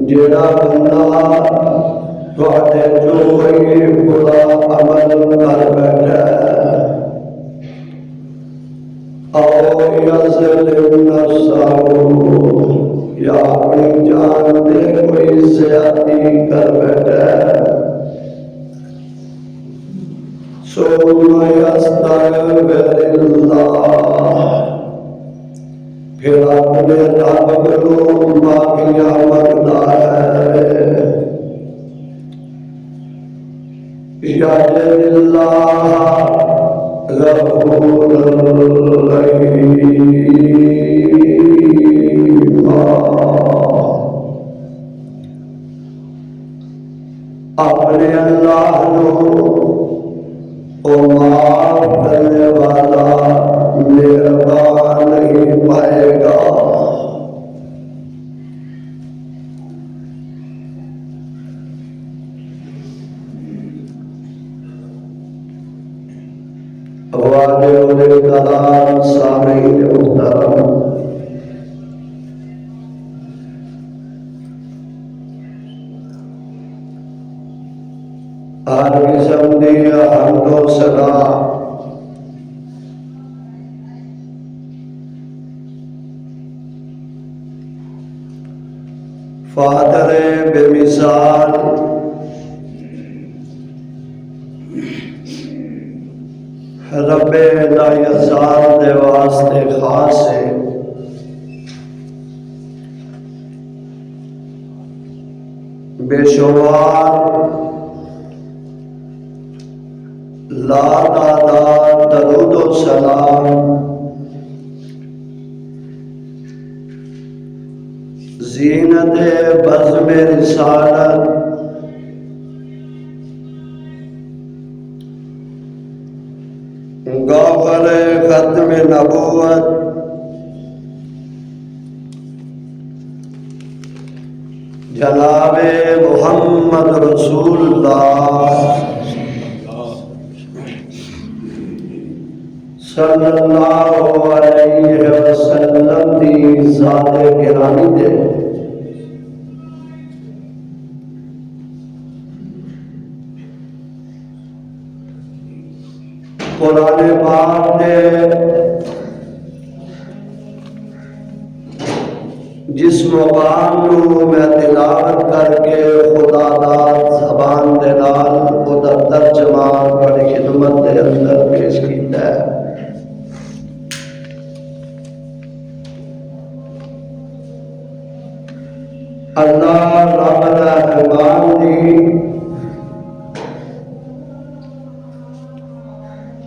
जेड़ा बंदा तुहाडे जो कोई बुरा अमल कर बैठा आओ या अपनी जान दे कोई ज्यादती कर बैठा सो फिर अपने रब को माफिया मंगता है अपने अल्लाह को माफ करने वाला मेहरबान नहीं पाएगा। सामीन मुहतरम, हर किस्म की हमदो सना फादर बेमिसाल रब्बे लायसार दे वास्ते खास है। बेशुमार लादादा दरूद व सलाम ज़ीनत बज़्म रिसालत गौहर खत्म नबूवत जनाबे मुहम्मद रसूलुल्लाह सल्लल्लाहु अलैहि वसल्लम दी ज़ात गिरामी दे कुरान पाक दे जिस मुकाम नूं मैं तिलावत करके खुदा दा ज़बान दे नाल ओदा तर्जमा बड़ी खिदमत दे अंदर पेश कीता है। अल्लाह रब रहमान दी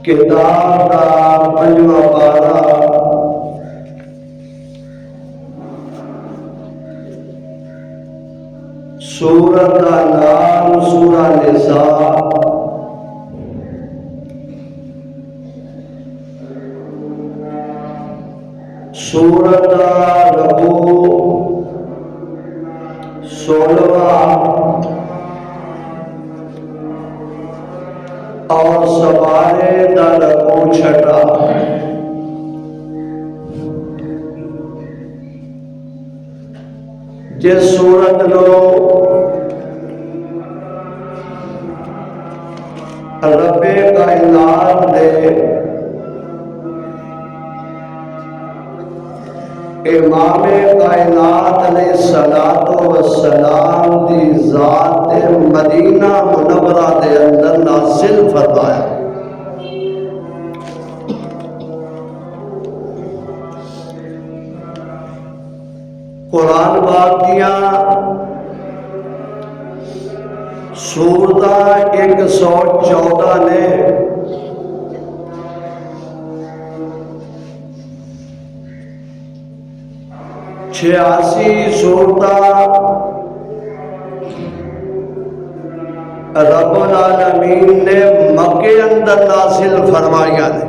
किताब का पंजवा पारा सूरत का नाम सूरा निसा सूरत का रबू 16वां और सवारे का रबू 6। जिस सूरत नो रब्बे कायनात दे इमामे कायनात अलैहिस्सलातो वस्सलाम दी ज़ात मदीना मुनव्वरा दे अंदर नाज़िल फरमाया। कुरान पाक दियां सूरतां 114 ने 86 सूरतां रब्बुल आलमीन ने मक्के अंदर नाज़िल फरमाया ने।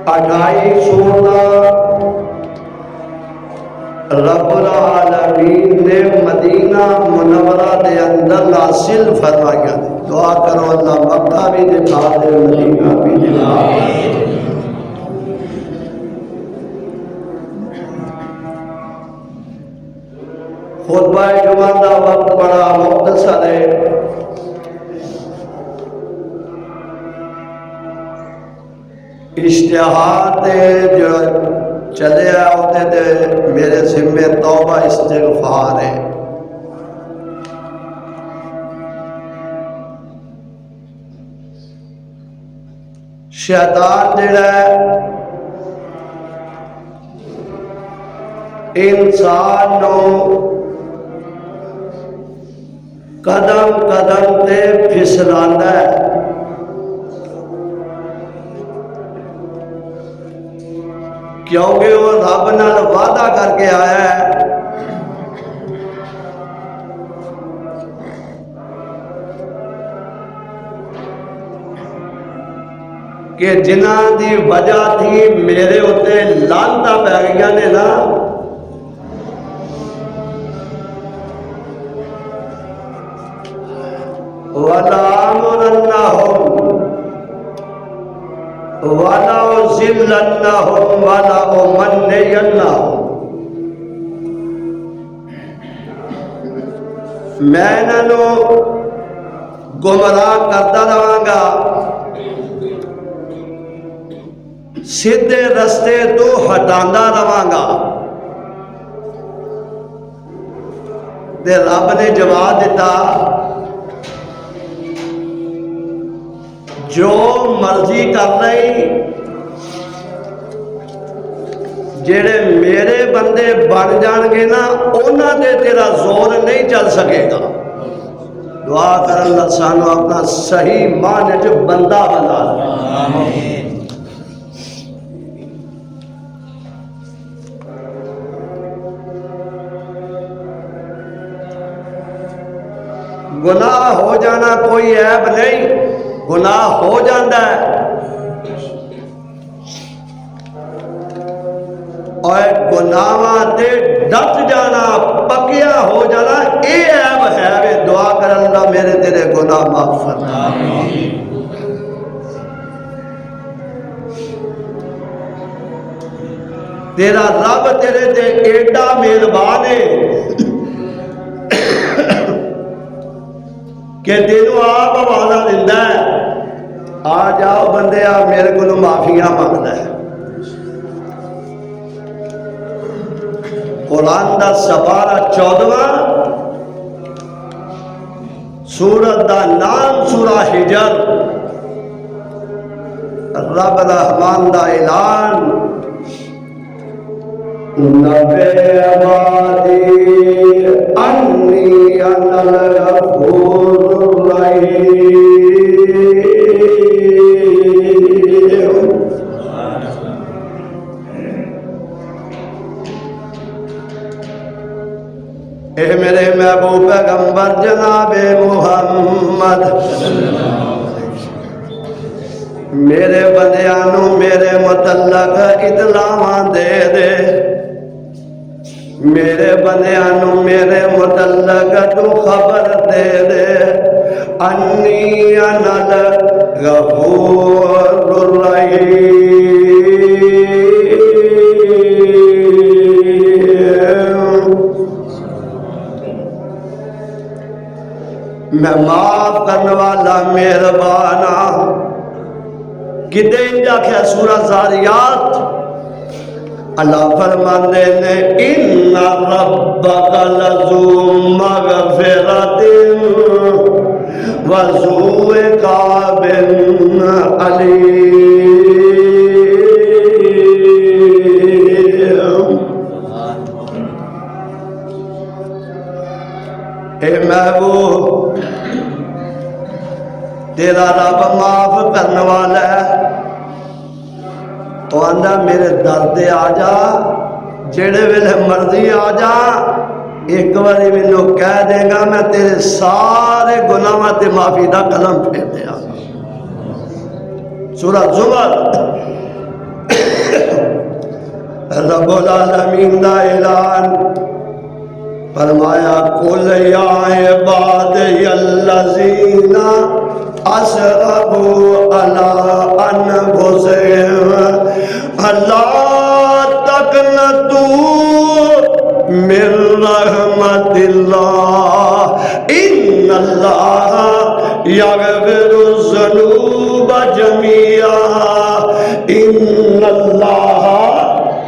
28 सूरतां रब्बुल आलमीन ने मदीना मुनव्वरा दे अंदर नाज़िल फरमाया ने। दुआ करो अल्लाह मक्का भी दिखा दे, मदीना भी दिखा दे। खुतबा जुमा का वक्त बड़ा मुख्तसर है। इश्तिहार जो चले होते मेरे जिम्मे तौबा इस्तिग़फ़ार है। शैतान जिहड़ा इंसान नूं कदम कदम ते फिसलांदा है। क्योंकि वो रब नाल वादा करके आया है कि जिन्हां दी वजह थी मेरे उत्ते लानतां पै गईयां ने ना, वलामुरन्नहुम वलाउज़िल्लन्नहुम वलाउमन्नियन्नहुम। मैं इन्हां गुमराह करता रहांगा, सीधे रस्ते तो हटांदा रहांगा। ते रब ने जवाब दिता, जो मर्जी कर लई, जेड़े मेरे बंदे बन जाएंगे ना उन्हां दे तेरा जोर नहीं चल सकेगा। दुआ कर अल्लाह सानू अपना सही माने च बंदा बना ले। गुनाह हो जाना कोई ऐब नहीं, गुनाह हो जाता है और गुनाहां ते डट जाना, पक्या हो जाना, ये ऐब है वे। दुआ कर अल्लाह मेरे तेरे गुनाह माफ फरमा। तेरा रब तेरे ते एडा मेहरबान है कि तेनों आप आवाज़ा दिंदा है, आ जाओ बंदे आ मेरे को माफिया मांगना है। कुरान का सपारा 14वां सूरत का नाम सूरा हिजर। रब रहमान का ऐलान, नबे अबादी अन्नी अनल गफूरुर रहीम। ए मेरे महबूब पैगंबर जनाबे मुहम्मद, मेरे बंदियां नू मेरे मुतल्लक इतलावां दे दे, मेरे बंदियां नू मेरे मुतल्लक तू खबर दे दे। अन्नी अनल गफूरुर रहीम, मेहरबाना किते आख्या सूरह ज़ारियात अल्लाह फरमाते ने इन्ना रब्बका लज़ू मग़फ़िरतिन व ज़ू इक़ाबिन अलीम। ए महबूब तेरा रब माफ करने वाला है। तो आंदा मेरे दर ते आ जा, जेड़े वेले मर्जी आ जा, एक बारी मैनू कह देगा मैं तेरे सारे गुनाहां ते माफी दा कलम फेर दिया। सूरह ज़ुमर रब्बुल आलमीन दा ऐलान फरमाया कुल या इबादियल्लज़ीना असरफू अला अनफुसिहिम ला तक़नतू मिन रहमतिल्लाह इन्नल्लाह यग़फ़िरुज़्ज़ुनूब जमीआ इन्नल्लाह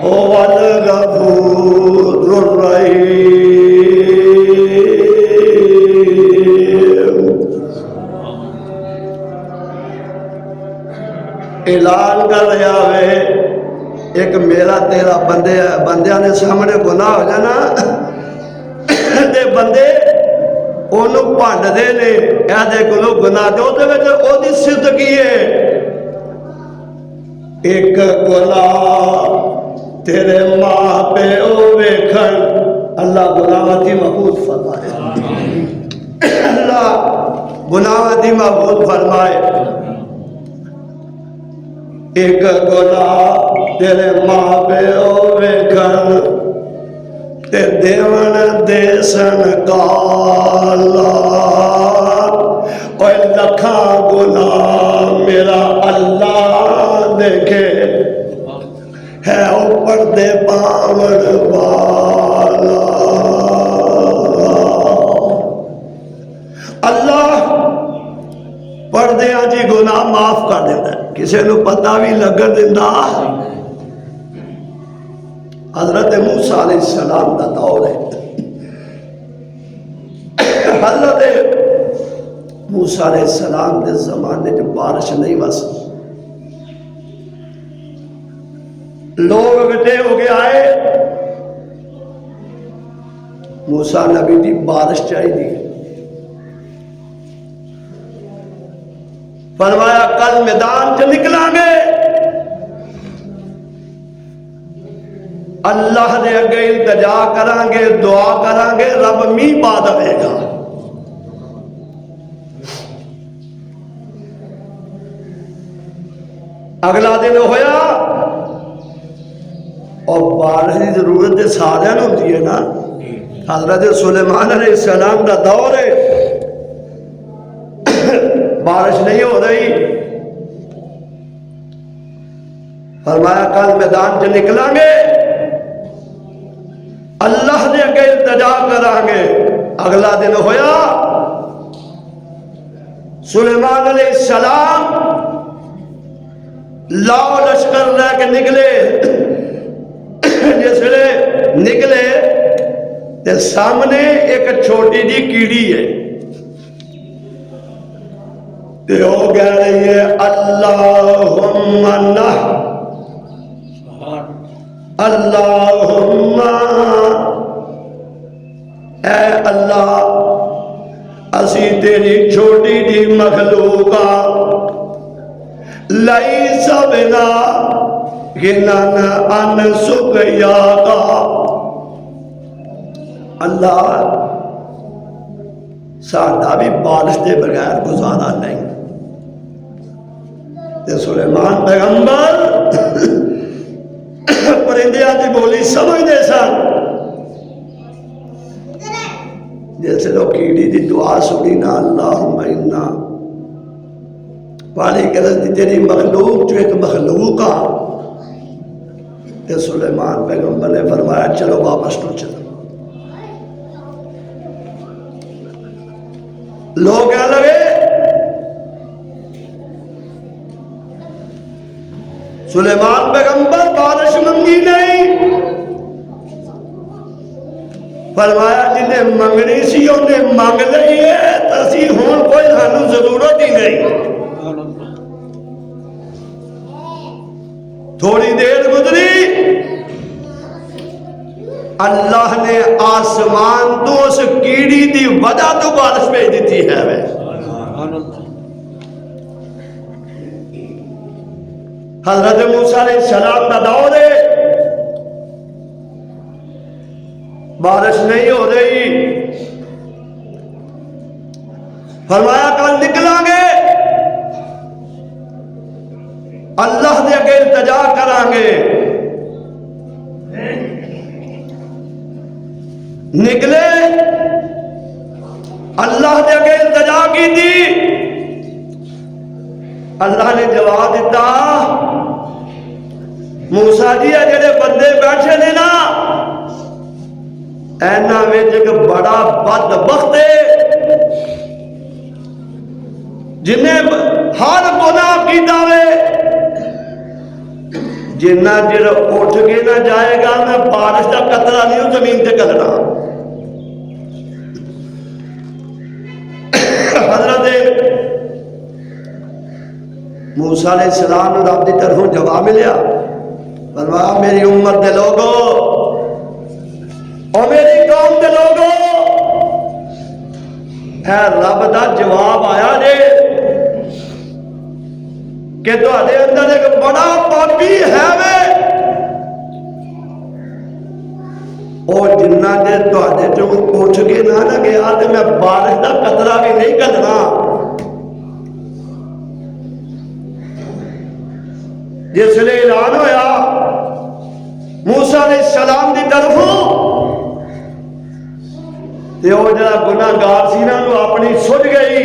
हुवल गफ़ूरुर रहीम। ऐलान कर रहा है एक मेरा तेरा बंदियां ने सामने गुनाह हो जाना ते बंदे ओनू भंडदे ने एदे कोलों गुनाह ते ओदे विच ओदी सिद्ध की है एक गुनाह तेरे मां प्यो वेखण अल्लाह गुनाहती महफूज फरमाए। अल्लाह गुनाहती महफूज फरमाए। एक गुनाह तेरे मां प्यो वेखण ते देवन देसन काला और लखा गुनाह मेरा अल्लाह देखे है ऊपर दे पावन वाला। अल्लाह पर्दियां जी गुनाह माफ कर देता है, किसी को पता भी लगन दिंदा। हजरत मूसा अलैहिस्सलाम का दौर है। हजरत मूसा अलैहिस्सलाम के जमाने में बारिश नहीं वसी, लोग इकट्ठे हो के आए। मूसा नबी की बारिश चाहिए, फरमाया कल मैदान च निकलांगे, अल्लाह दे अगे इल्तिजा करांगे, दुआ करांगे, रब मींह पा देगा। अगला दिन होया और बारिश की जरूरत तो सारियां नूं होंदी है ना। हजरत सुलेमान अलैहिस्सलाम का दौर है, बारिश नहीं हो रही। फरमाया कल मैदान च निकलांगे, अल्लाह ने अगे इल्तिजा करांगे। अगला दिन होया, सुलेमान अलैहिस्सलाम लाओ लश्कर लेके निकले। जिसले निकले ते सामने एक छोटी जी कीड़ी है, ते वो कह रही है अल्लाहुम्मा नह अल्लाहुम्मा, ऐ अल्लाह असी तेरी छोटी जी मखलूका लई सबना गिनन अन सुकया का। अल्लाह साडा भी बारिश के बगैर गुजारा नहीं। ते सुलेमान पैगंबर परिंदियां की बोली समझते सन। जैसे लोग कीड़ी की दुआ सुनी ना अल्लाहुम्मा इन्ना वाली गलत तेरी मखलूक जो एक मखलूक आ, ते सुलेमान पैगंबर ने फरमाया चलो वापस तो चलो। लोग कह लगे सुलेमान पैगंबर बारिश मंगी नहीं, फरमाया जिन्हें मंगनी सी उन्हें मंग लई है, असी हुण कोई सानू जरूरत ही नहीं। थोड़ी देर गुजरी, अल्लाह ने आसमान तो उस कीड़ी की वजह तो बारिश भेज दी है। वे हजरत मूसा अलैहिस्सलाम का दौर है, बारिश नहीं हो रही। फरमाया कल निकलांगे, अल्लाह के अगे इल्तिजा करांगे। निकले, अल्लाह के अगे इल्तिजा की थी। अल्लाह ने जवाब दिता, मूसा जी जेडे बंदे बैठे ने ना, ऐना में एक बड़ा बदबख्त है जिन्हें हर गुनाह कीता वे, जिन्ना चिर उठ के ना जाएगा ना बारिश का कतरा नहीं जमीन से कलना। हजरत मूसा अलैहिस्सलाम ने रब की तरफों जवाब मिलिया, फरमाया मेरी उम्मत के लोगों और मेरी कौम के लोगों, है रब का जवाब आया जे कि तुहाडे अंदर एक बड़ा पापी है वे, और जिन्ना देर तुहाडे चों उठ के ना गया तो मैं बारिश का कतरा भी नहीं करना। जिसले ऐलान होया मूसा अलैहिस्सलाम की तरफों, ते वो जरा गुनाहगार सी ना अपनी सुझ गई।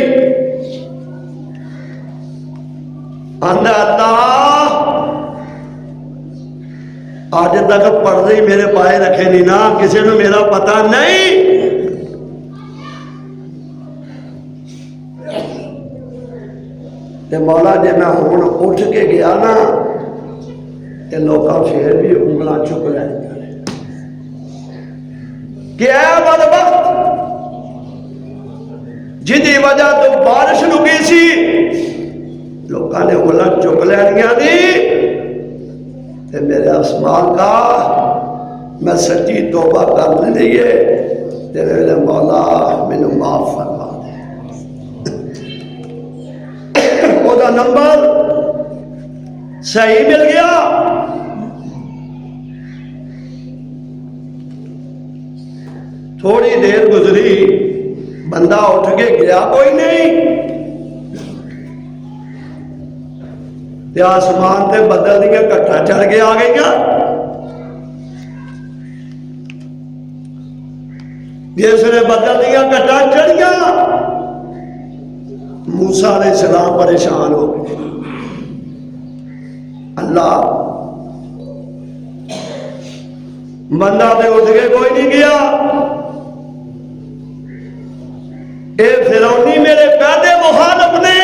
आंदा अल्लाह अज तक पर्दे ही मेरे पाए रखे नहीं ना, किसी को मेरा पता नहीं। ते मौला जे मैं हुण उठ के गया ना, ते लोग फिर भी उंगलां चुक लैंदियां ने कि ऐ बदबख्त जिहदी वजह तो बारिश रुकी सी, लोगों ने उंगलां चुक लैनियां दी। ते मेरे आसमान का मैं सच्ची तौबा कर ली है, तेरे मेरे मौला मैनू माफ फरमा दे। ओदा नंबर सही मिल गया। थोड़ी देर गुजरी, बंदा उठ के गया कोई नहीं, ते आसमान ते बदल दियां घट्टा चढ़ के आ गई। जिसने बदल दियां घट्टा चढ़िया, मूसा अलैहिस्सलाम परेशान हो गए। अल्लाह बंदा ते उठ के कोई नहीं गया, ये फिरौनी मेरे पैदे मुखालफ ने,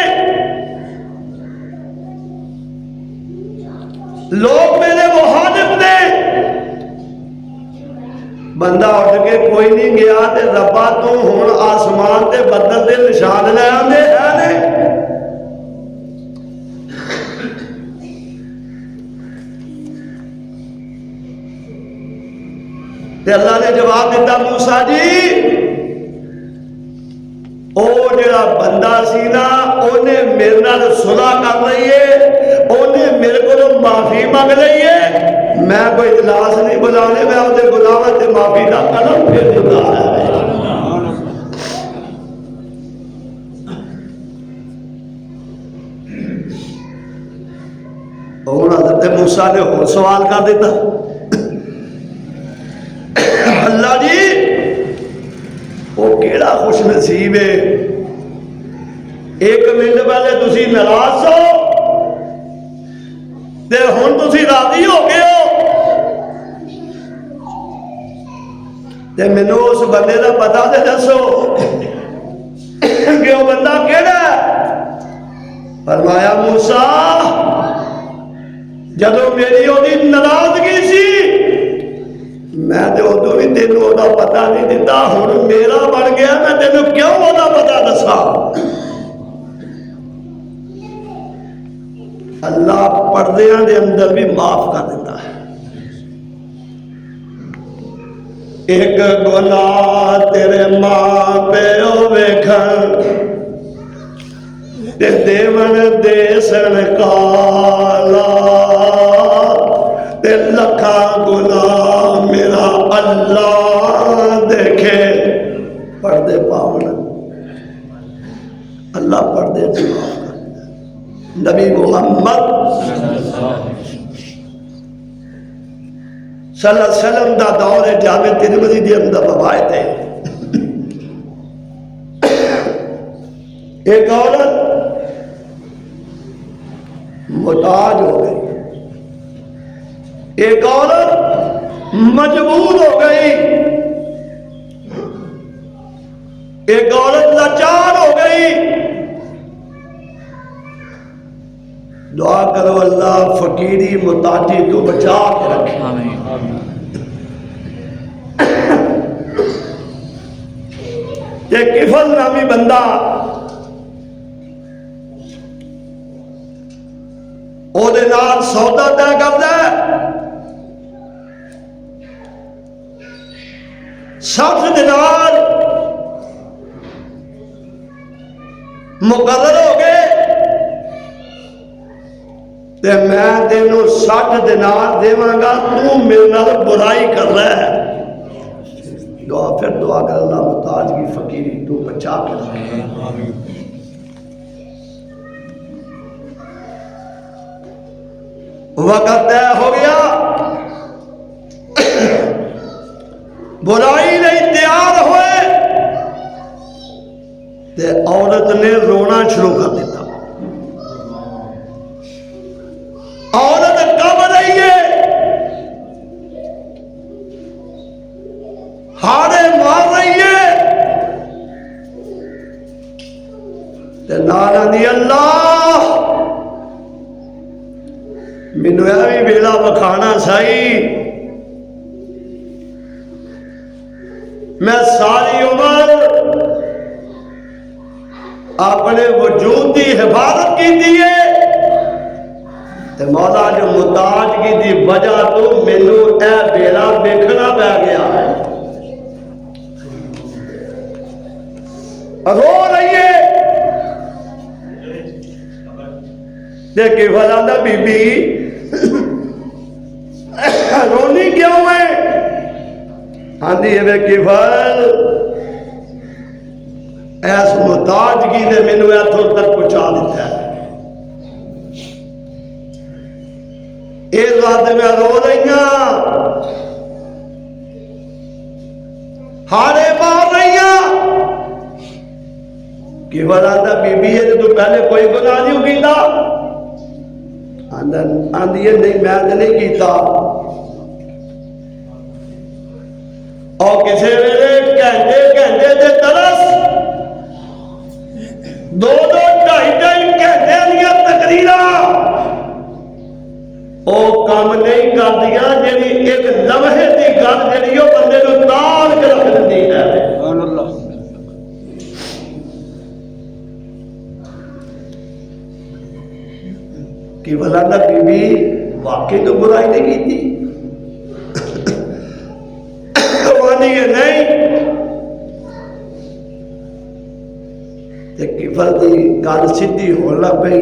लोग मेरे मुखालिफ ने। बंदा उठ के कोई नहीं गया, ते रब्बा तू हुण आसमान ते बदल दे निशान ले आंदे है ने। ते अल्लाह ने जवाब दिता, मूसा जी ओ जेड़ा बंदा सी ना, ओने मेरे नाल सुलह कर लई है, ओने मेरे को माफी मंग लई है। मैं कोई इजलास नहीं बुलाने, मैं उसके गुलाम से माफी का कदम फिर दिता है। हुण हज़रत मूसा ने होर सवाल कर दिता, अल्लाह जी वो केड़ा खुश नसीब है, एक मिनट पहले तुसी नाराज हो ते हुण तुसी राजी हो गए हो। ते मैनू उस बंदे का पता तो दसो कि वो बंदा केड़ा है। फरमाया मूसा जदों मेरी ओदी नाराजगी सी मैं तो उदों भी तेन ओदा पता नहीं दिता, हुण मेरा बन गया, मैं तेन क्यों ओदा पता दसा। अल्लाह पर्दियां दे अंदर भी माफ कर देता है। एक गुनाह तेरे मां प्यो वेखण ते देवन देसन काला, ते लखा गुनाह मेरा अल्लाह देखे। पर्दे पावन अल्लाह पर्दे च माफ कर। नबी मोहम्मद सल्लल्लाहु अलैहि वसल्लम दा दौर है, जामे तिरमिज़ी दे अंदर रवायत है। एक औरत मुताज हो गई, एक औरत मजबूर हो गई, एक औरत लाचार हो गई। दुआ करो अल्लाह फकीरी मुताजी को बचा के रखे। एक किफल नामी बंदा ओदे नाल सौदा तय करदा है, 60 दिनार मुकर्रर हो गए, ते मैं तेनों 60 दिनार देवांगा, तू मेरे नाल बुराई कर रहा है। दुआ फिर दुआ कर अल्लाह मुताज की फकीरी तू बचा के रखे। वक्त तय हो गया, बुराई नहीं तैयार हुए, ते औरत ने रोना शुरू कर दिया। औरत कब रही है, हारे मार रही है, ते नारा दी अल्लाह मैनू यह भी वेला विखाना सही। मैं सारी उम्र अपने वजूद की हिफाजत की है, मौला जो मुताजगी की वजह तो मैनू यह बेला देखना पै गया है। रो रही है, देखिए फलाना बीबी रोनी क्यों है? आंधी है किफल ऐस मुताजगी ने मैनू इथों तक पहुंचा दिता है। इस बात में रो रही हारे मार रही कि आंदा बीबी है तो तू पहले कोई गुनाह नहीं कीता। आंदी है नहीं मैं तो नहीं कीता। और किसी वेले घंटे घंटे से तरस 2-2 2.5 घंटे दियां तकरीरां वो काम नहीं कर दिया जी एक लम्हे की गल जी बंदे को ताल के रख दी है। कि भला ना बीबी वाकई तो बुराई नहीं की थी। नहीं किफल की गल सीधी हो लग पई।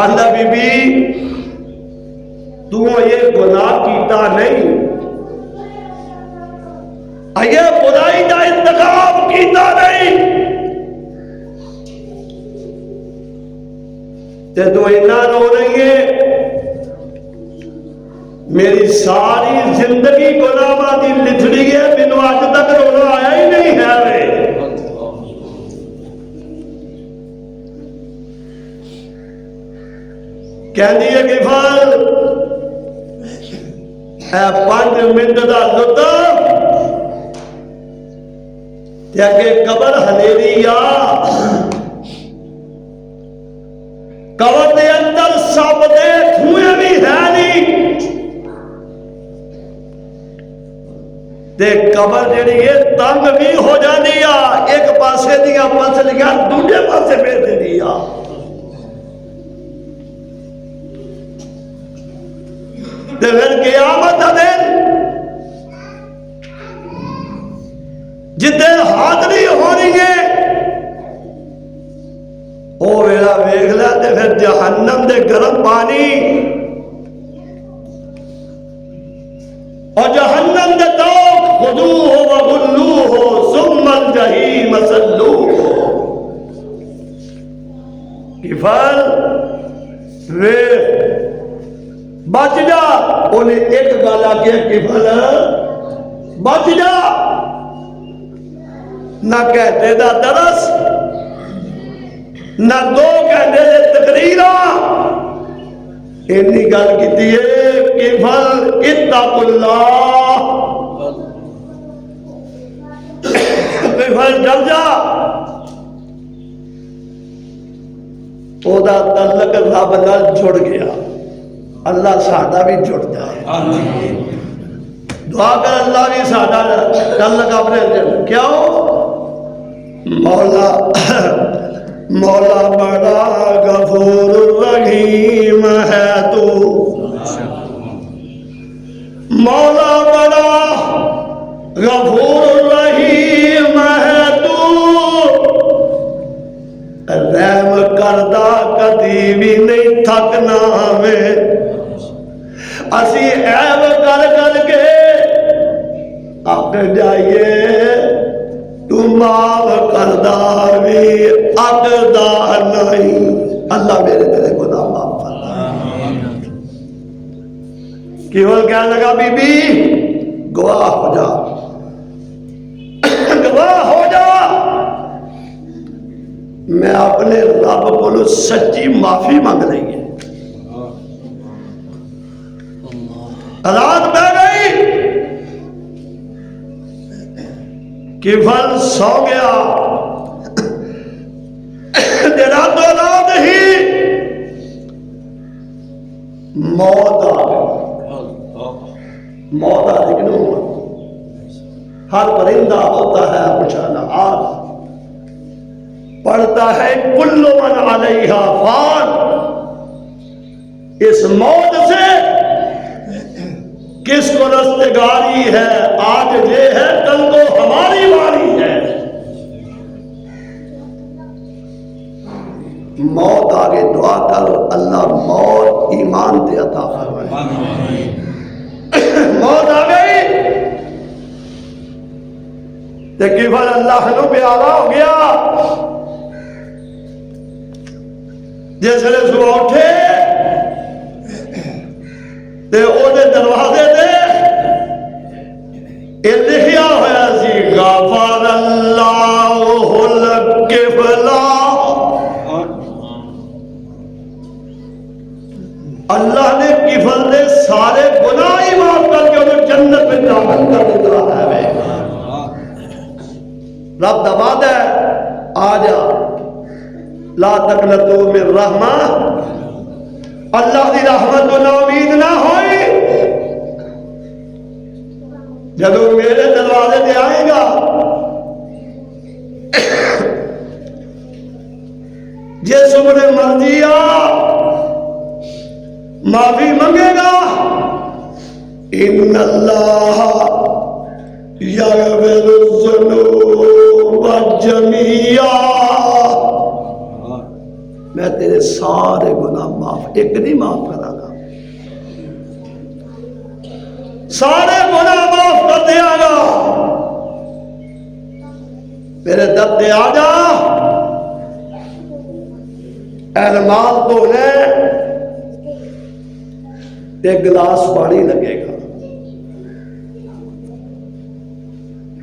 आंदा बीबी तू ये गुनाह कीता नहीं, ये बुराई का इंतखाब कीता नहीं, ते तू इतना रो रही है। मेरी सारी जिंदगी गुनाहां दी लिथड़ी है, मैनू अज तक रोना आया ही नहीं है। वे कहती है कि फल 5 मिनट का लुत्फ अगे कबर हनेरी आ, कबर के अंदर सब दे खूहे भी है नहीं ते कबर जिहड़ी है तंग भी हो जाती आ, एक पासे दियां पसलियां दूजे पासे भेज देती आ। ते फिर क़यामत दा दिन जिथे हाज़री होनी है ओ वेला वेख लै ते फिर जहन्नम दे गर्म पानी और जहन्नम दे तौक खुदूहु व गुल्लूहु सुम्मल जहीम सल्लूहु किफल वे बच जा। उन्हें एक गल आखी किफल बच जा, ना कहते दा दरस ना दो कहते दे तकरीरा, इन्नी गल की है किफल इत्तकुल्लाह, किफल डर जा। ओदा तल्लक रब नाल जुड़ गया, अल्लाह साडा भी जुड़ जाए। दुआ कर अल्लाह भी साडा तल्लक अपने क्यों मौला मौला बड़ा गफूर रहीम है तू, मौला बड़ा गफूर रहीम है तू, रहम करदा कदी भी नहीं थकना में, असी ऐब कर करके अक जाइए तू माफ करदा भी अकदा नहीं। अल्लाह मेरे तेरे गुनाह माफ फरमा। केवल क्या लगा बीबी गवाह हो जा, गवाह हो जा, मैं अपने रब को सच्ची माफी मांग रही है। रात बह गई, किफल सौ गया, रातों रात ही मौत आ गई। मौत आ गई क्यों? हर परिंदा होता है निशाना आज, पढ़ता है कुल्लु मन अलैहा फान। इस मौत से किसको रस्तेगारी है? आज ये है कल को हमारी बारी है। मौत आगे दुआ कर अल्लाह मौत ईमान दे अता फरमाए। मौत आ गई ते केवल अल्लाह नु प्यारा हो गया। जिसले सुबह उठे ते ओदे दरवाजे ते लिखिया होया सी गफर अल्लाहुल किफला, अल्लाह ने किफल ने सारे गुनाह ही माफ करके उन्हें जन्नत में दाखिल कर दिया है। रब दा वादा है आ जा, ला तकनतू मिन रहमा, अल्लाह की रहमत को ना उम्मीद ना होई। जब मेरे दरवाजे पे आएगा जिस उम्र मर्जी आ माफी मांगेगा। इन्नल्लाह यग़फ़िरु ज़ुनूब जमीआ, मैं तेरे सारे गुनाह माफ, एक नहीं माफ करांगा, सारे गुनाह माफ कर दियागा। मेरे दर पे आ जा, एहमाल धोने एक गिलास पानी लगेगा,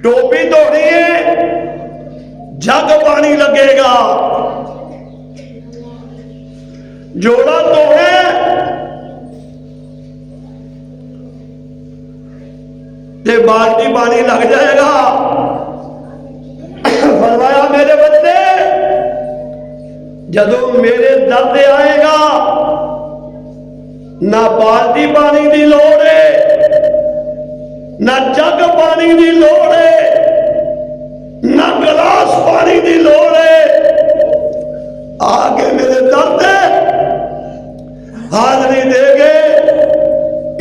टोपी धोनी है जग पानी लगेगा, जोड़ा धोने ते बाल्टी पानी लग जाएगा। फरमाया मेरे बंदे जदों मेरे दर पे आएगा ना बाल्टी पानी की लोड़ है, ना जग पानी की लोड़ है, ना गिलास पानी की लोड़ है। आगे मेरे दर्द हाजरी दे गए।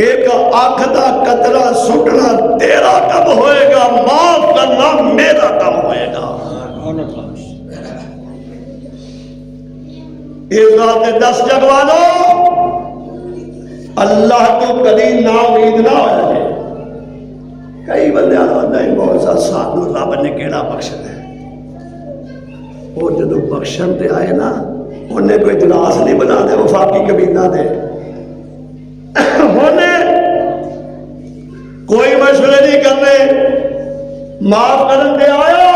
एक अख का कतरा सुटना तेरा कब होएगा, माफ करना मेरा कब होएगा। इस रात 10 जगवा लो, अल्लाह तो कभी ना उम्मीद ना हो जाए। कई बंद बहुत सा साधु रब ने केड़ा बख्शना है, वो जो बख्शन ते आए ना, उन्हें कोई इजलास नहीं बना दे वफाकी कबीना दे, कोई मशवरे नहीं करने, माफ करन दे आया।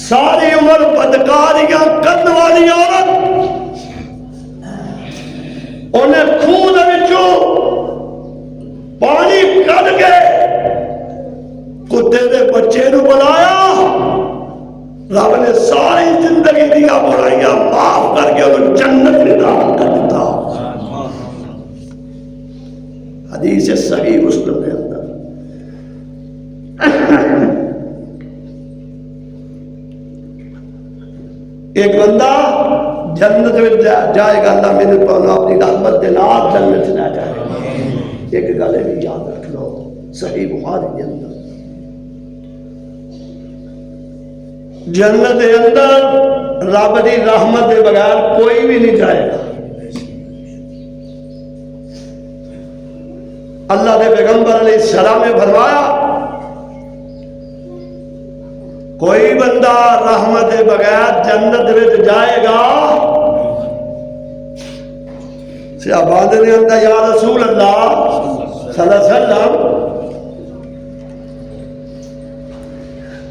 सारी उम्र बदकारियां करने वाली औरत उन्हें खून विचों पानी कढ़ के कुत्ते के बच्चे को बुलाया। रब ने सारी जिंदगी दिया बुराइयां माफ करके उन्हें जन्नत में दाखिल कर दिता। हदीस सही मुस्लिम के अंदर। एक बंदा जन्नत में जाएगा, अल्लाह मैंने तो अपनी रहमत के नाल जन्नत में जाएगा। एक गल भी याद रख लो, सही बुखारी के अंदर जन्नत के अंदर रब की रहमत के बगैर कोई भी नहीं जाएगा। अल्लाह के पैगंबर अलैहिस्सलाम ने फरमाया, कोई बंदा रहमत के बगैर जन्नत में जाएगा। सहाबा ने कहता या रसूल अल्लाह सल्लल्लाहु अलैहि वसल्लम,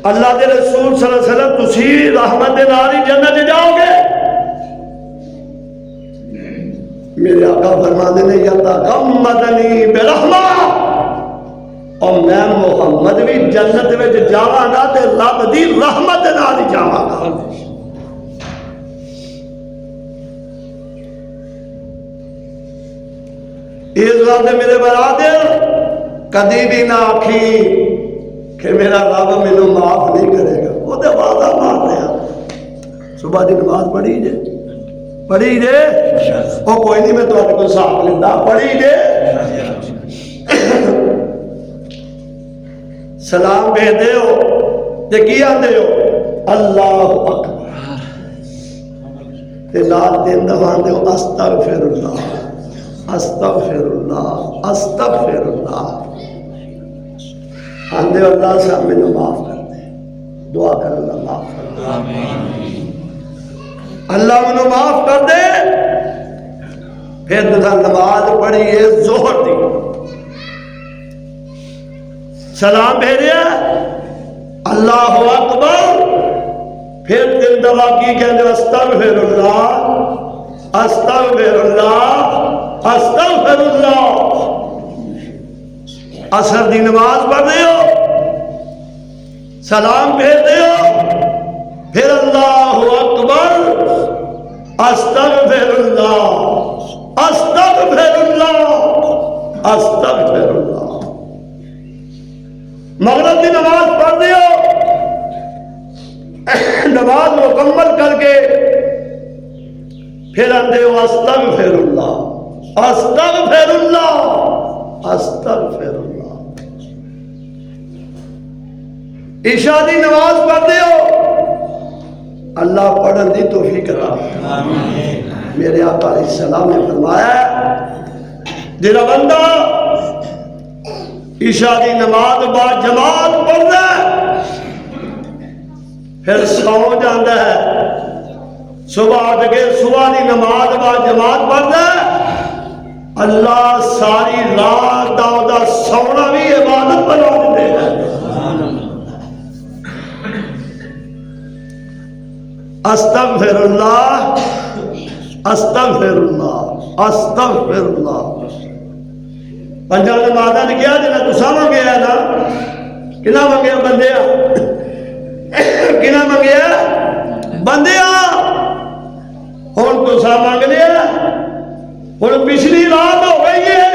अल्लाह के रसूल सल्लल्लाहु अलैहि वसल्लम तुसी रहमत के नाल ही जन्नत जाओगे? मेरे आका फरमाते ने यल्ला गम्मदनी बिरहमा, और मैं मुहम्मद भी जन्नत में जावांगा ते रब दी रहमत दे नाल ही जावांगा। इस बात मेरे बरादर कदी भी ना आखी कि मेरा रब मैनू माफ नहीं करेगा। वो तो वादा मार रहा। सुबह की नमाज पढ़ी जे, पढ़ी जे, वो कोई नहीं मैं तुहाडे कोल हिसाब लेंदा, पढ़ी जे। सलाम भेजते हो ते की आंदे हो अल्लाहु अकबर, ते नाल दिन दवांदे हो अस्तगफिरुल्लाह अस्तगफिरुल्लाह अस्तगफिरुल्लाह। आंदे अल्लाह साहब मैनू माफ कर दे, दुआ कर अल्लाह माफ कर दे, अल्लाह मैनू माफ कर दे। फिर तुसा नमाज पढ़ी है जोहर दी, सलाम भेजा अल्लाह अकबर, फिर 3 दफा की कहते अस्तगफिरुल्लाह अस्तगफिरुल्लाह अस्तगफिरुल्लाह। असर की नमाज पढ़ते हो, सलाम भेजते हो, फिर अल्लाह अकबर अस्तगफिरुल्लाह अस्तगफिरुल्लाह अस्तगफिरुल्लाह। मगरिब की नमाज पढ़ते हो, नमाज मुकम्मल करके फिर आते हो अस्तगफिरुल्लाह अस्तगफिरुल्लाह अस्तगफिरुल्लाह। ईशा की नमाज पढ़ते हो, अल्लाह पढ़न की तौफीक अता फरमाए। मेरे आका अलैहिस्सलाम ने फरमाया, जिहड़ा बंदा ईशा की नमाज बाद जमात पढ़ता फिर सौ जाता है, सुबह उठ के सुबह की नमाज बाद जमात पढ़ता अल्लाह सारी रात का सौना भी इबादत बना देते हैं। अस्तगफिरुल्लाह अस्तगफिरुल्लाह अस्तगफिरुल्लाह। पंजा नमाज़ा ने किया जिन्हें तुसा मंगया ना, किना मंगया बंदिया, किना मंगया बंदिया। हुण तुसा मंग लिया हुण पिछली रात हो गई है,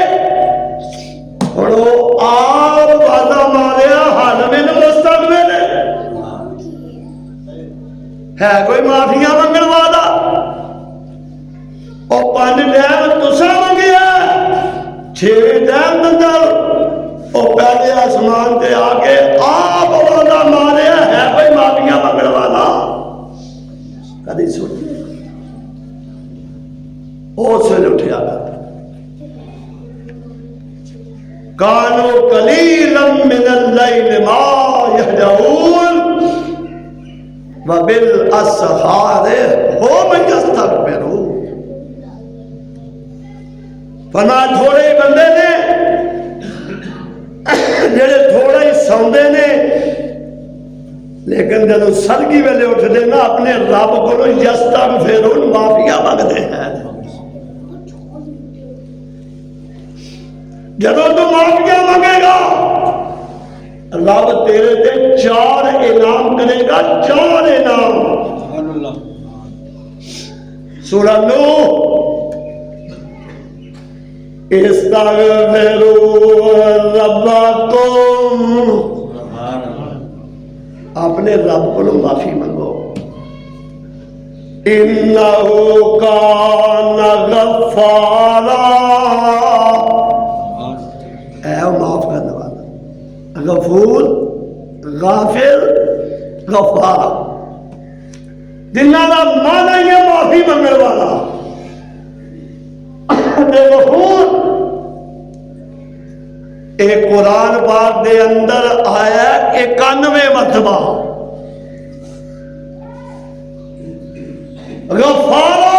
हुण वो आप वादा मारिया हल मैनू मुस्तकबिल है कोई माफिया मंगण वाला। और 5 टैम तुसा मंगिया, 6वें टैम अंदर और पहले आसमान से आके आप वादा मारिया है कोई माफिया मंगण वाला। कदी सुन उस वेले उठिया कानो कलीलन मिनल लैल मा यहजऊन व बिल अस्हारे हुम यस्तगफिरून। फरमा थोड़े बंदे ने जेड़े थोड़ा ही सौंदे ने, लेकिन जब सदकी वेले उठते ना अपने रब को यस्तगफिरून माफिया मंगते हैं। जब तू माफिया मंगेगा रब तेरे ते 4 इनाम करेगा, 4 इनाम। सूरह नूह इस्तगफिरू रब्बकुम, अपने रब को माफी मंगो। इन्नहु काना गफ्फारा, माफ करने वाला, गफूर, गाफिर, गफ्फार, जिन्ना का माना ही है माफी मंगने वाला। गफूर एक कुरान पाक दे अंदर आया 91 मरतबा, गफ्फारा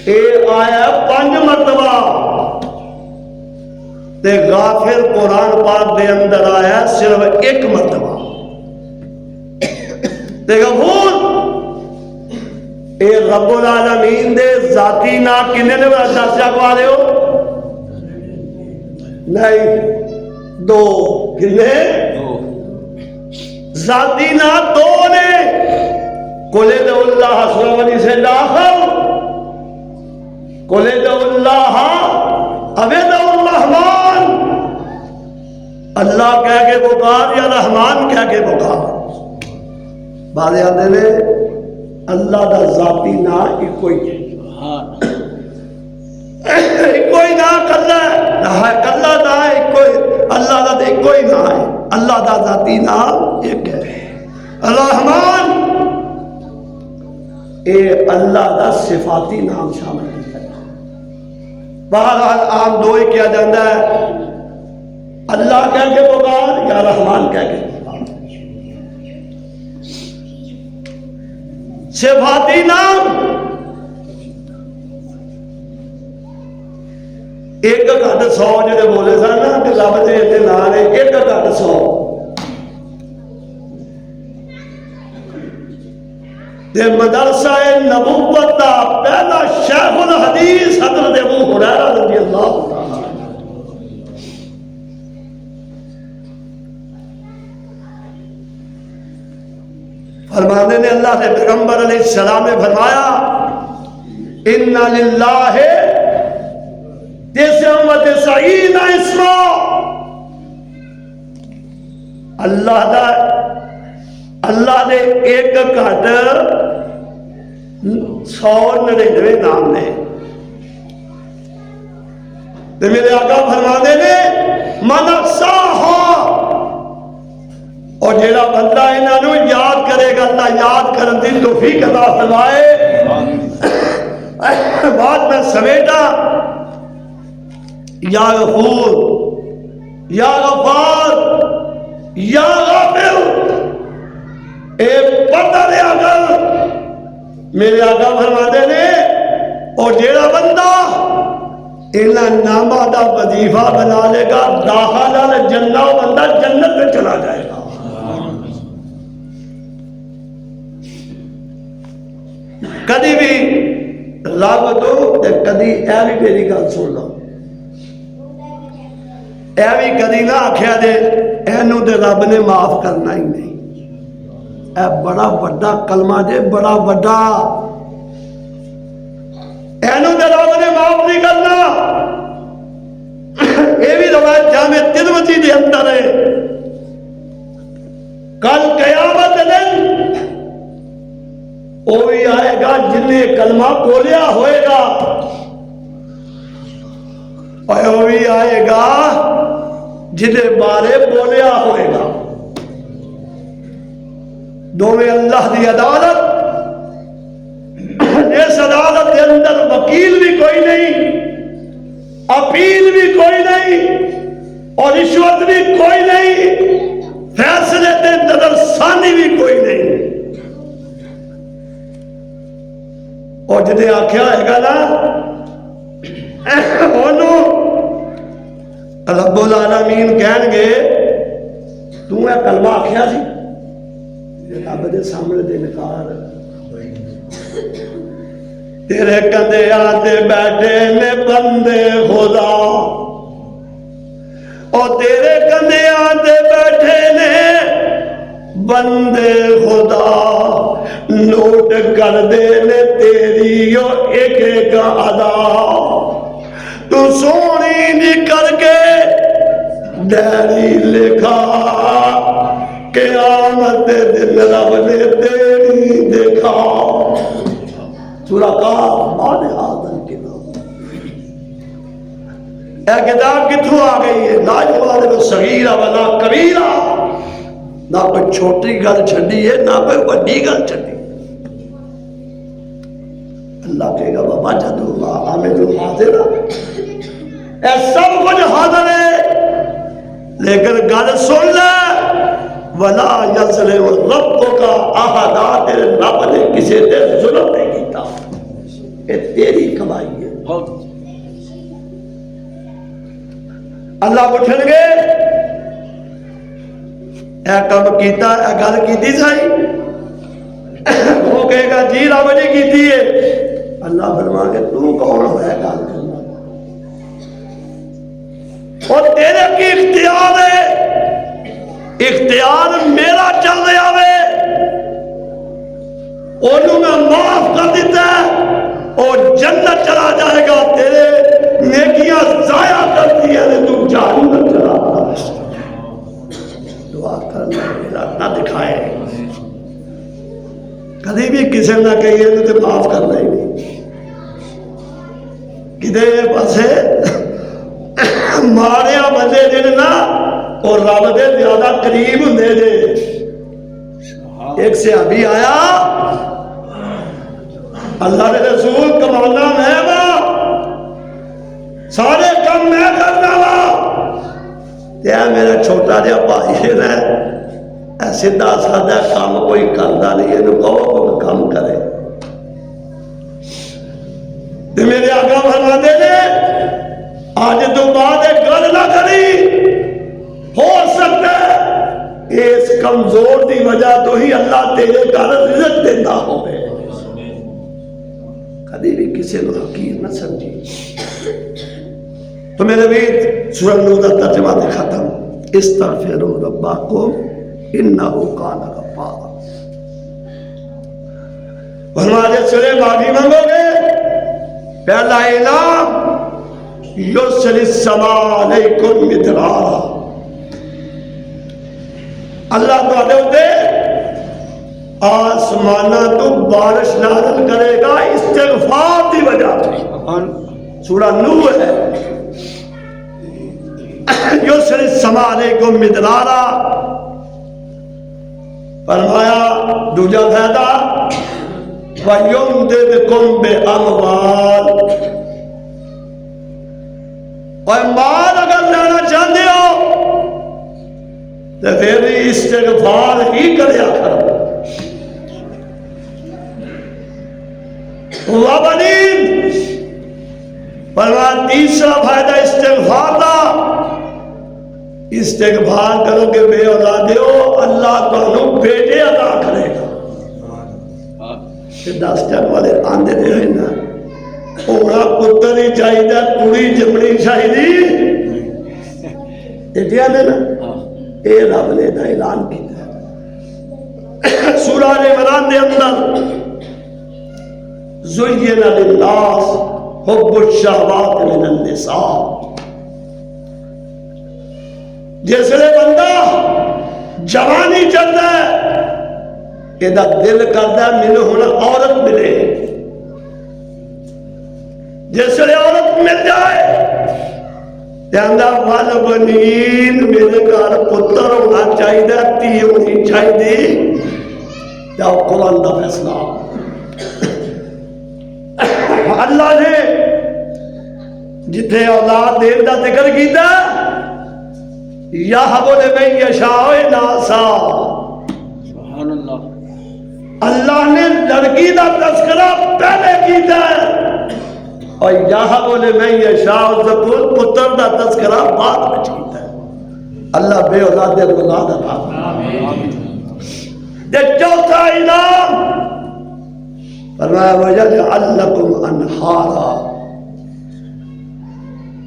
ये आया 5 मरतबा, ते गाफिर कुरान पाक दे अंदर आया सिर्फ 1 मरतबा। ते गफूर ये रब्बुल आलमीन दे जाती ना किन्ने ने दर्जा पा रहे हो? नहीं, 2। किन्ने? 2 जाती ना 2 ने। कुले दउल्लाह सुरवनी से दाखिल, कुले दउल्लाह अबेदुर्रहमान, अल्लाह कह के पुकार या रहमान कह के पुकार। बारे आते ने अल्लाह का जाती ना इको ही है, इको ही ना कल्ला है, कल्ला ना इको, अल्लाह का इको ही ना है, अल्लाह का जाती ना एक है। रहमान ये अल्लाह का सिफाती नाम शामिल है। बहरहाल आम 2 ही किया जाता है, अल्लाह कह के पुकार या रहमान कह के पुकार। सिफाती नाम एक घट 100 जो बोले सन ना कि रब के इतने ना ने, 1 घट 100। मदरसा नबूवत का पहला शेखुल हदीस हज़रत अबू हुरैरा रज़ियल्लाहु ताला फरमाने ने, अल्लाह के पैगंबर अलैहिस्सलाम ने फरमाया इन्ना लिल्लाहि 99 इस्मा, अल्लाह ने 1 घट 199 नाम ने। तो मेरे आका फरमाते ने मन साहा, और जेड़ा बंदा इन्हों याद करेगा अल्लाह याद करने की तौफीक अता फरमाए। बाद में समेटा या गफूर, या गफार, या गाफिर, एक पता दे अगर मेरे आका फरमाते ने, और जेड़ा बंदा इन्हां नामा का वजीफा बना लेगा दाखिल जन्नत, वो बंदा जन्नत में चला जाएगा। कदी भी रब तो कदी ऐ भी मेरी गल सुन लो, ऐ भी कदी ना आख्या दे एनू ते रब ने माफ करना ही नहीं। ऐ बड़ा वड्डा कलमा जे, बड़ा वड्डा, एनू ते ने माफ नहीं करना। ये भी रवायत जामे तिरमिज़ी के अंदर है। कल कयामत दिन वो भी आएगा जिन्हें कलमा बोलिया होएगा, और वो भी आएगा जिन्हें बारे बोलिया होएगा। दोवें अल्लाह की अदालत, इस अदालत के अंदर वकील भी कोई नहीं, अपील भी कोई नहीं और रिश्वत भी कोई नहीं, फैसले ते नजरसानी भी कोई नहीं। और जिन्हें आख्या है ना रब्बुल आलमीन कहणगे तू है कलमा आख्या सी, रब दे सामने दे नकार तेरे कंधे आते बैठे ने बंदे खुदा, और तेरे कंधे आते बैठे ने बंदे खुदा, नोट कर दे ने तेरी और एक एक अदा। तू सोनी निकल के डायरी लिखा क़यामत के दिन रब ने तेरी देखा। सूरा काफ माने आदम के नाम। यह किताब कितों आ गई है? लाजवाब सगीरा वाला कबीरा, ना कोई छोटी गल छड़ी है ना कोई बड़ी गल छड़ी। अल्लाह कहेगा बाबा जदूल्ला आमिदुल हाजिरा, यह सब कुछ हाजिर है, लेकिन गल सुन ले, वला यज़लिमु रब्बुका अहदा, तेरे रब ने किसी ते जुल्म नहीं किया, ये तेरी कमाई है। अल्लाह उठणगे यह कम किया, गल की सही, वो कहेगा जी रब ने की है। अल्लाह फरमाएगा तू कौन होया गल करना, और तेरे की इख्तियार है, इख्तियार मेरा चल रहा है, ओनू मैं माफ कर दिता और जन्नत चला जाएगा। तेरे नेकियां जाया करती है तू जहन्नम चला। दुआ करना ना दिखाए, कभी भी किसी ना कहिए तो माफ करना ही नहीं। किधे पासे मारिया बंदे जिन ना और रब दे ज्यादा करीब होंगे जे। एक सहाबी आया, अल्लाह के रसूल कमाना मैं वा, सारे काम मैं करना वा, मेरा छोटा जिहा भाई है सीधा साधा काम कोई करता नहीं, इन्हू कहो कोई काम करे। ते मेरे आगा फरमाते ने आज तो बाद गल ना करी, हो सकता है इस कमजोर की वजह तो ही अल्लाह तेरे घर रिज़्क़ देता हो। कभी भी किसी को हकीर ना समझी। तो मेरे वीर सूरह नूह का तर्जुमा दे खत्म। इस्तग़फिरू रब्बकुम इन्नहु कान गफ़्फ़ारा। फरमाया चले माफी मांगोगे, पहला इनाम युरसिलिस समा अलैकुम मिदरारा, अल्लाह तुहाडे उत्ते आसमाना तो बारिश नाज़िल करेगा इस्तिग़फ़ार की वजह से। सूरह नूह है। युरसिलिस समा अलैकुम मिदरारा, फरमाया दूजा फायदा वयुमदिदकुम बिअमवाल, और माल अगर लेना चाहते हो तो फिर इस्तिग़फ़ार ही करया करो। वबनीन, फरमाया तीसरा फायदा इस्तिग़फ़ार का, इस्तिग़फ़ार करोगे बे औलादे हो, अल्लाह तुहानू बेटे अता करेगा। 10 जन वाले आंदे दे ना होना पुत्र ही चाहिए, कुड़ी जमनी चाहिए, ना ये रब ने ऐलान किया। सूरह इमरान के अंदर ज़ुय्यिना लिन्नास हुब्बुश शहवात मिनन निसा। जिसले बंदा जवानी चलता है एदा दिल करता मैनू हुण औरत मिले। जिसले औरत मिल जाए कहता वल बनीन मेरे घर पुत्र होना चाहिए, धी होनी चाहिए। जाओ कुरान का फैसला। अल्लाह ने जिथे औलाद देने का जिक्र किया यहबु लिमन यशाअ इनासा, अल्लाह ने लड़की का तस्करा पहले किया और यहबु लिमन यशाअ पुत्र का तस्करा बाद में किया। अल्लाह बे औलाद औलाद अता फरमाए। चौथा इनाम फरमाया वयजअल लकुम अनहारा,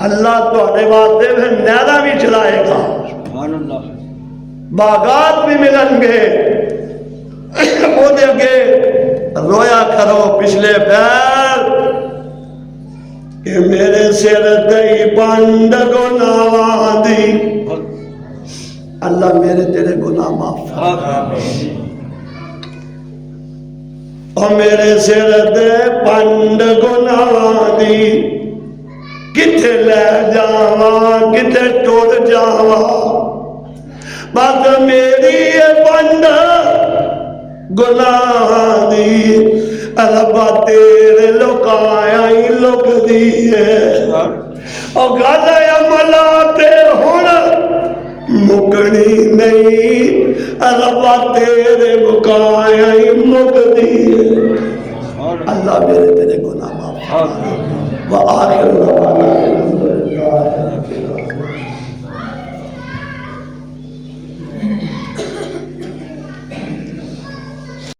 अल्लाह तुहाडे वास्ते फिर नहरा भी चलाएगा, बागात भी मिलनगे। ओदे अगे रोया करो पिछले पैर कि मेरे सिर ते पंड गुनाहां दी, अल्लाह मेरे तेरे गुनाह माफ कर। और मेरे सिर ते पंड गुनाहां दी किथे ले जावा किथे टुट जावा, बस मेरी पंड गुनाहां दी रब्बा तेरे लुकाया ही लुकदी है। और गल अमला ते हुण मुकनी नहीं, रब्बा तेरे मुकाया ही मुकदी है। अल्लाह मेरे तेरे गुनाह माफ। वह आखिर